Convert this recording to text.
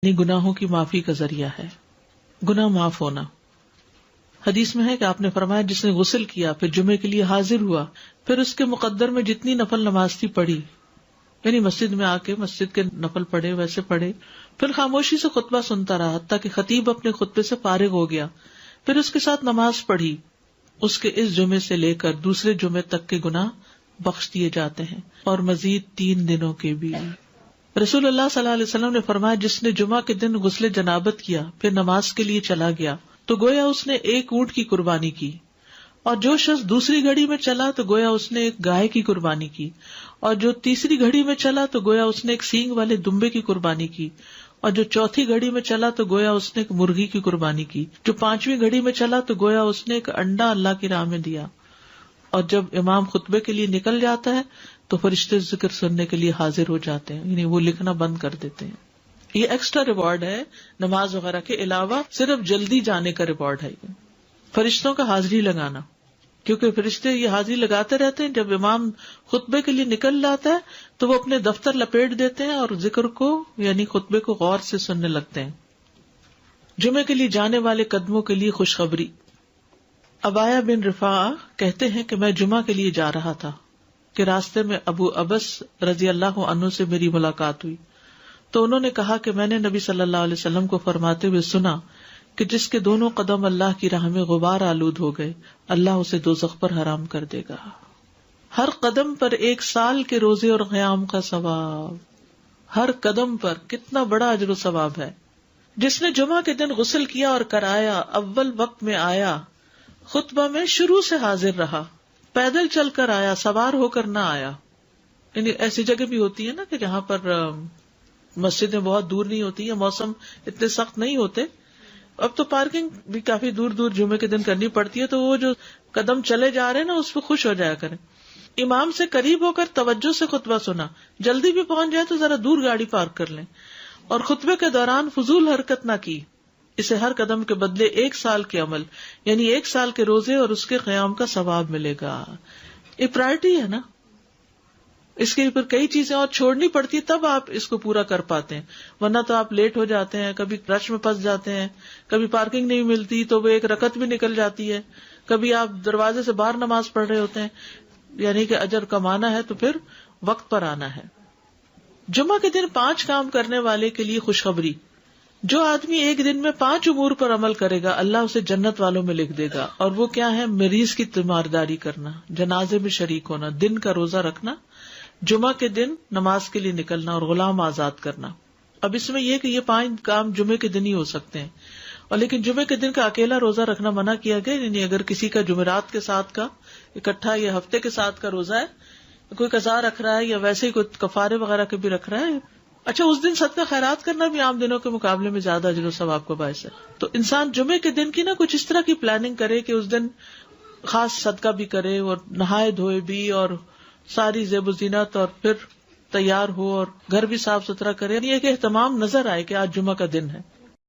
یعنی گناہوں کی معافی کا ذریعہ ہے، گناہ معاف ہونا۔ حدیث میں ہے کہ آپ نے فرمایا جس نے غسل کیا پھر جمعے کے لیے حاضر ہوا، پھر اس کے مقدر میں جتنی نفل نماز تھی پڑھی، یعنی مسجد میں آ کے مسجد کے نفل پڑھے ویسے پڑھے، پھر خاموشی سے خطبہ سنتا رہا حتیٰ کہ خطیب اپنے خطبے سے فارغ ہو گیا، پھر اس کے ساتھ نماز پڑھی، اس کے اس جمعے سے لے کر دوسرے جمعے تک کے گناہ بخش دیے جاتے ہیں، اور مزید 3 دنوں کے بھی۔ رسول اللہ صلی اللہ علیہ وسلم نے فرمایا جس نے جمعہ کے دن غسل جنابت کیا پھر نماز کے لیے چلا گیا تو گویا اس نے 1 اونٹ کی قربانی کی، اور جو شخص دوسری گھڑی میں چلا تو گویا اس نے 1 گائے کی قربانی کی، اور جو تیسری گھڑی میں چلا تو گویا اس نے 1 سینگ والے دمبے کی قربانی کی، اور جو چوتھی گھڑی میں چلا تو گویا اس نے 1 مرغی کی قربانی کی، جو 5ویں گھڑی میں چلا تو گویا اس نے 1 انڈا اللہ کی راہ میں دیا۔ اور جب امام خطبے کے لیے نکل جاتا ہے تو فرشتے ذکر سننے کے لیے حاضر ہو جاتے ہیں، یعنی وہ لکھنا بند کر دیتے ہیں۔ یہ ایکسٹرا ریوارڈ ہے نماز وغیرہ کے علاوہ، صرف جلدی جانے کا ریوارڈ ہے یہ فرشتوں کا حاضری لگانا، کیونکہ فرشتے یہ حاضری لگاتے رہتے ہیں۔ جب امام خطبے کے لیے نکل جاتا ہے تو وہ اپنے دفتر لپیٹ دیتے ہیں اور ذکر کو یعنی خطبے کو غور سے سننے لگتے ہیں۔ جمعے کے لیے جانے والے قدموں کے لیے خوشخبری۔ عبایہ بن رفاعہ کہتے ہیں کہ میں جمعہ کے لیے جا رہا تھا کہ راستے میں ابو ابس رضی اللہ عنہ سے میری ملاقات ہوئی تو انہوں نے کہا کہ میں نے نبی صلی اللہ علیہ وسلم کو فرماتے ہوئے سنا کہ جس کے دونوں قدم اللہ کی راہ میں غبار آلود ہو گئے اللہ اسے دوزخ پر حرام کر دے گا۔ ہر قدم پر 1 سال کے روزے اور قیام کا ثواب، ہر قدم پر کتنا بڑا اجر و ثواب ہے۔ جس نے جمعہ کے دن غسل کیا اور کرایا، اول وقت میں آیا، خطبہ میں شروع سے حاضر رہا، پیدل چل کر آیا، سوار ہو کر نہ آیا۔ یعنی ایسی جگہ بھی ہوتی ہے نا کہ جہاں پر مسجدیں بہت دور نہیں ہوتی ہیں، موسم اتنے سخت نہیں ہوتے، اب تو پارکنگ بھی کافی دور دور جمعے کے دن کرنی پڑتی ہے، تو وہ جو قدم چلے جا رہے ہیں نا اس پہ خوش ہو جایا کریں۔ امام سے قریب ہو کر توجہ سے خطبہ سنا، جلدی بھی پہنچ جائے تو ذرا دور گاڑی پارک کر لیں، اور خطبے کے دوران فضول حرکت نہ کی۔ اسے ہر قدم کے بدلے 1 سال کے عمل یعنی 1 سال کے روزے اور اس کے قیام کا ثواب ملے گا۔ یہ پرائرٹی ہے نا، اس کے اوپر کئی چیزیں اور چھوڑنی پڑتی تب آپ اس کو پورا کر پاتے ہیں، ورنہ تو آپ لیٹ ہو جاتے ہیں، کبھی رش میں پھنس جاتے ہیں، کبھی پارکنگ نہیں ملتی تو وہ 1 رکعت بھی نکل جاتی ہے، کبھی آپ دروازے سے باہر نماز پڑھ رہے ہوتے ہیں، یعنی کہ اجر کمانا ہے تو پھر وقت پر آنا ہے۔ جمعہ کے دن 5 کام کرنے والے کے لیے خوشخبری۔ جو آدمی ایک دن میں 5 امور پر عمل کرے گا اللہ اسے جنت والوں میں لکھ دے گا، اور وہ کیا ہے؟ مریض کی تیمارداری کرنا، جنازے میں شریک ہونا، دن کا روزہ رکھنا، جمعہ کے دن نماز کے لیے نکلنا، اور غلام آزاد کرنا۔ اب اس میں یہ کہ یہ 5 کام جمعے کے دن ہی ہو سکتے ہیں، اور لیکن جمعے کے دن کا اکیلا روزہ رکھنا منع کیا گیا، یعنی اگر کسی کا جمعرات کے ساتھ کا اکٹھا یا ہفتے کے ساتھ کا روزہ ہے، کوئی قضا رکھ رہا ہے یا ویسے ہی کوئی کفارے وغیرہ کے بھی رکھ رہا ہے، اچھا اس دن صدقہ خیرات کرنا بھی عام دنوں کے مقابلے میں زیادہ اجر و ثواب کا باعث ہے۔ تو انسان جمعے کے دن کی نا کچھ اس طرح کی پلاننگ کرے کہ اس دن خاص صدقہ بھی کرے اور نہائے دھوئے بھی اور ساری زیب و زینت اور پھر تیار ہو اور گھر بھی صاف ستھرا کرے، یہ کہ اہتمام نظر آئے کہ آج جمعہ کا دن ہے۔